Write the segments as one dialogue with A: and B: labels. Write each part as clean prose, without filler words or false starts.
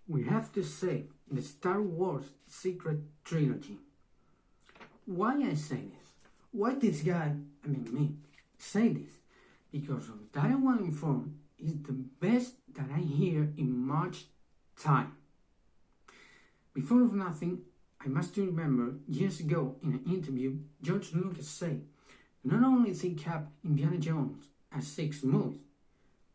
A: we have to save the Star Wars secret trilogy. Why I say this? Why this guy, me, say this? Because of that I want to inform is the best that I hear in much time. Before of nothing, I must remember years ago in an interview, George Lucas said, not only think up Indiana Jones as 6 movies,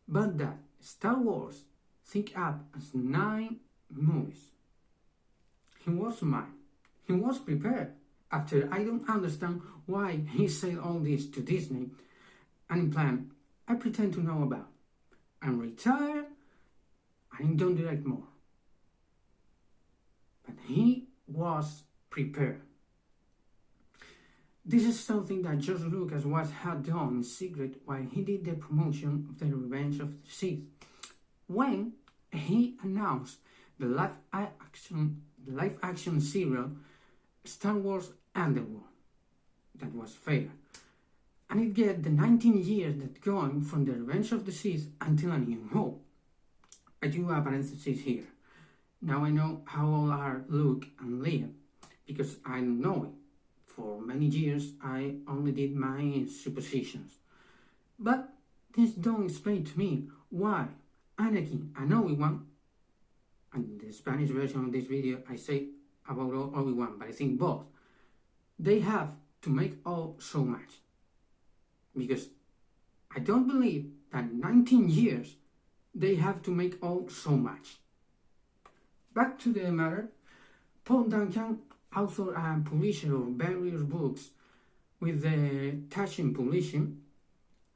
A: but that Star Wars think up as 9 movies. He was mine. He was prepared. After I don't understand why he said all this to Disney, and in plan, I pretend to know about. I'm retired and I don't direct more. But he was prepared. This is something that George Lucas had done in secret while he did the promotion of The Revenge of the Sith. When he announced the live action serial Star Wars Underworld, that was fair. And it get the 19 years that going from The Revenge of the Sith until A New Hope. I do a parenthesis here. Now I know how old are Luke and Leia, because I don't know it. For many years I only did my suppositions. But this don't explain to me why Anakin and Obi-Wan, and the Spanish version of this video I say about Obi-Wan, but I think both, they have to make all so much. Because I don't believe that 19 years they have to make all so much. Back to the matter, Paul Duncan, author and publisher of various books with the Touching Publishing,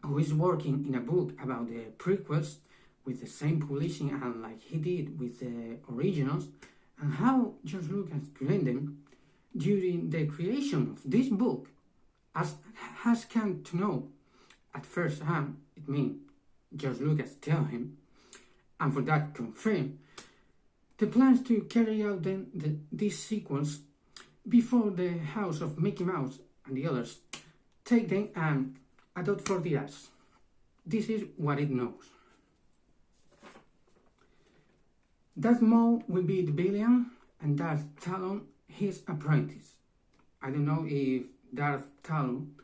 A: who is working in a book about the prequels with the same publishing and like he did with the originals, and how George Lucas created them during the creation of this book, as has come to know at first hand, it means George Lucas tell him, and for that confirm, the plans to carry out these sequels before the house of Mickey Mouse and the others take them and adopt for the ass. This is what it knows. Darth Maul will be the villain and Darth Talon his apprentice. I don't know if Darth Talon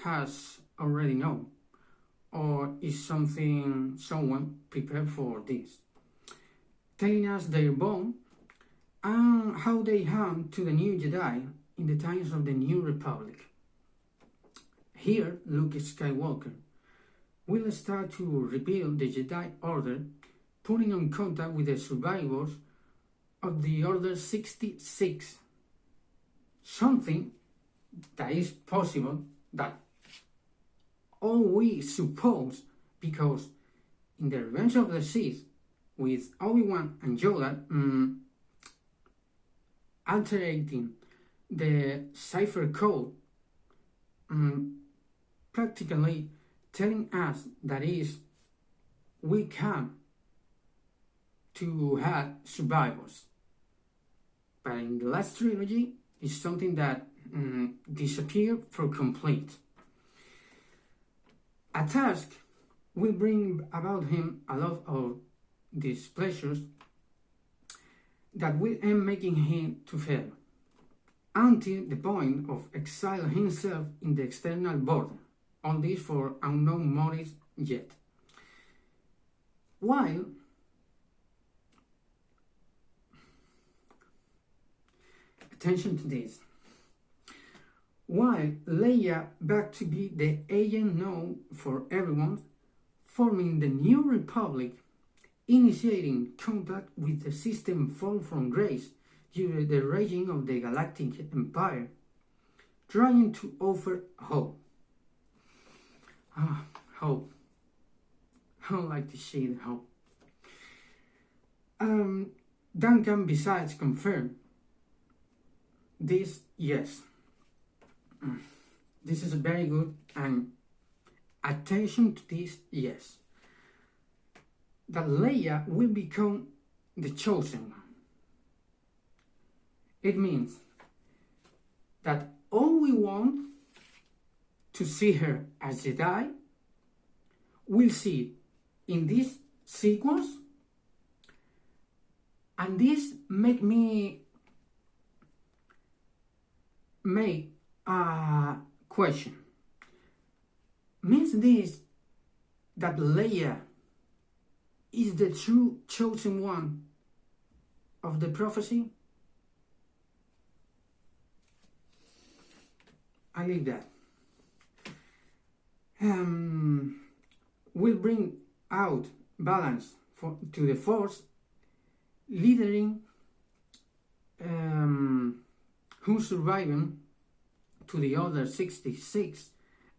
A: has already known, or is someone prepared for this, telling us their bond and how they hunt to the new Jedi in the times of the New Republic. Here, Luke Skywalker will start to rebuild the Jedi Order, putting on contact with the survivors of the Order 66. Something that is possible that all we suppose, because in the Revenge of the Sith with Obi-Wan and Yoda altering the cipher code, practically telling us that is we come to have survivors. But in the last trilogy is something that disappeared for complete. A task will bring about him a lot of displeasures that will end making him to fail, until the point of exiling himself in the external border, all this for unknown motives yet. While attention to this, while Leia back to be the agent known for everyone, forming the New Republic, initiating contact with the system fall from grace during the raging of the Galactic Empire, trying to offer hope. Hope. I don't like to see the hope. Duncan besides confirmed this, yes. This is very good, and attention to this, yes. That Leia will become the chosen one. It means that all we want to see her as Jedi, we'll see in this sequence And this make me make a question. Means this that Leia is the true chosen one of the prophecy? I leave that. Will bring out balance to the Force, leading who surviving to the Order 66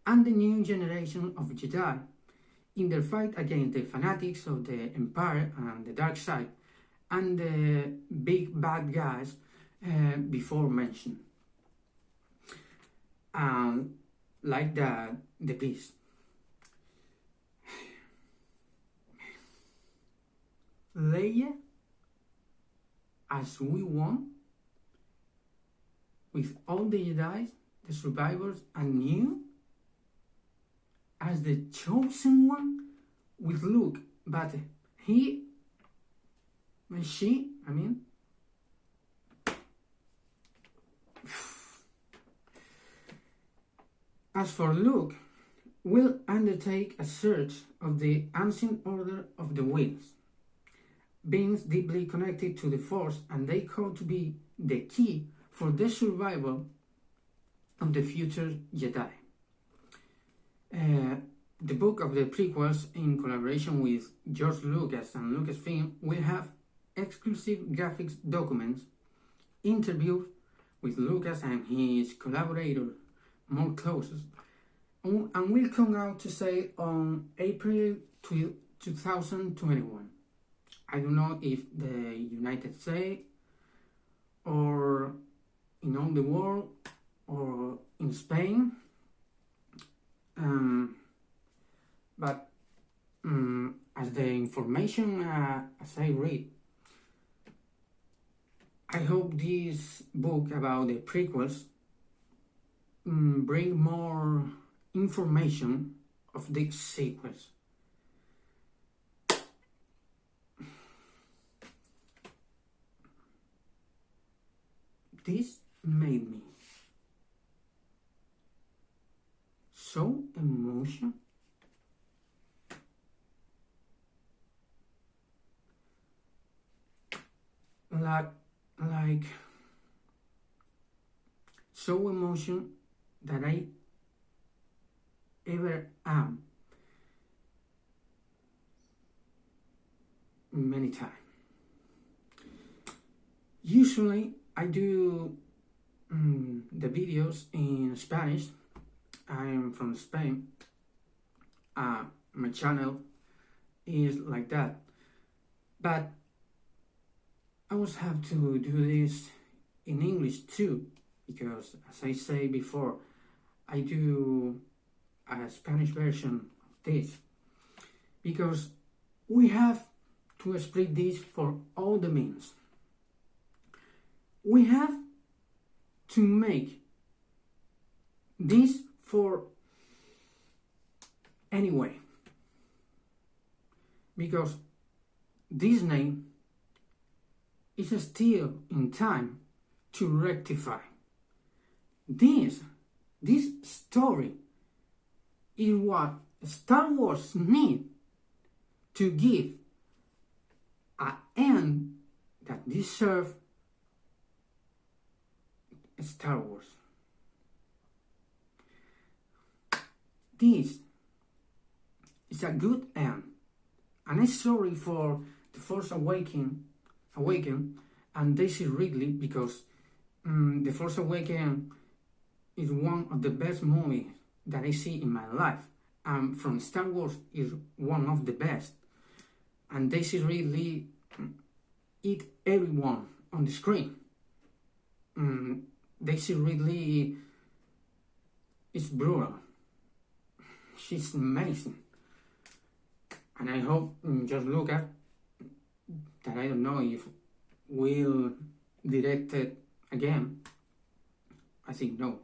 A: and the new generation of Jedi in their fight against the fanatics of the Empire and the dark side and the big bad guys before mentioned. Like the Beast. Leia, as we want, with all the Jedi, the survivors, and you, as the chosen one, with Luke, but she, I mean, as for Luke, will undertake a search of the ancient order of the Wills, beings deeply connected to the Force, and they call to be the key for the survival of the future Jedi. The book of the prequels, in collaboration with George Lucas and Lucasfilm, will have exclusive graphics documents, interviews with Lucas and his collaborator more closest, and will come out to sale on April 2021. I don't know if the United States or in all the world or in Spain, but as the information as I read, I hope this book about the prequels bring more information of the sequels. This made me so emotional. Like so emotional that I ever am many times. Usually I do the videos in Spanish. I am from Spain. My channel is like that, but I always have to do this in English too, because as I say before, I do a Spanish version of this, because we have to split this for all the means. We have to make this for anyway, because Disney is still in time to rectify. This story is what Star Wars need to give an end that deserves Star Wars. This is a good end, and I'm sorry for The Force Awakens and Daisy Ridley, because The Force Awakens is one of the best movies that I see in my life, and from Star Wars is one of the best, and Daisy Ridley eat everyone on the screen. Daisy Ridley is brutal. She's amazing, and I hope just look at that. I don't know if we'll direct it again. I think no.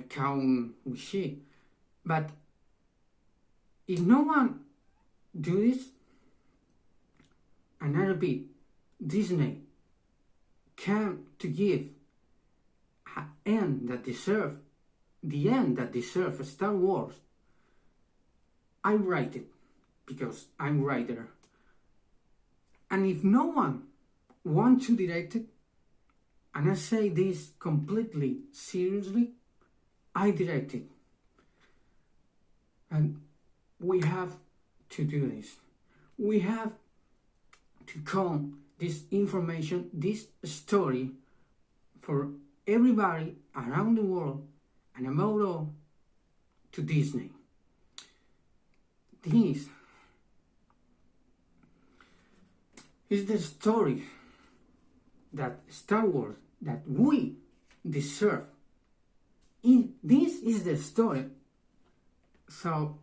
A: Count with she, but if no one do this, and I repeat, Disney came to give an end that deserves the end that deserves Star Wars, I write it because I'm a writer. And if no one wants to direct it, and I say this completely seriously, I direct it. And we have to do this. We have to call this information, this story, for everybody around the world and about all to Disney. This is the story that Star Wars, that we deserve. This is the story. So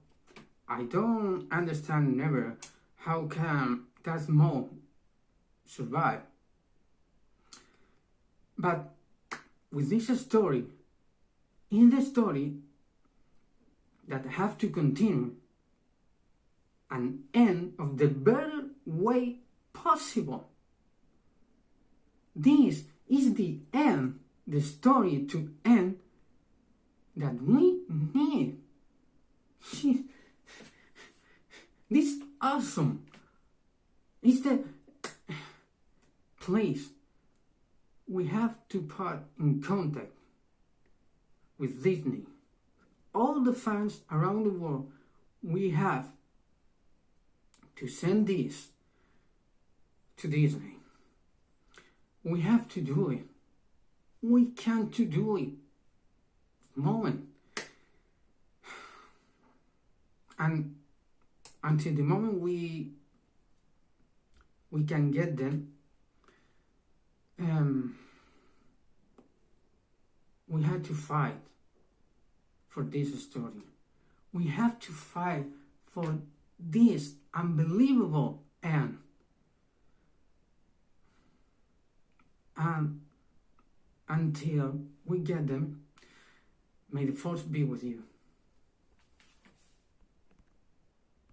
A: I don't understand never how can Darth Maul survive. But with this story, in the story that have to continue and end of the better way possible. This is the end, the story to end that we need. This awesome. It's the place we have to put in contact with Disney. All the fans around the world, we have to send this to Disney. We have to do it. We can't do it. Moment. And until the moment we can get them, we have to fight for this story. We have to fight for this unbelievable end. And until we get them, may the force be with you.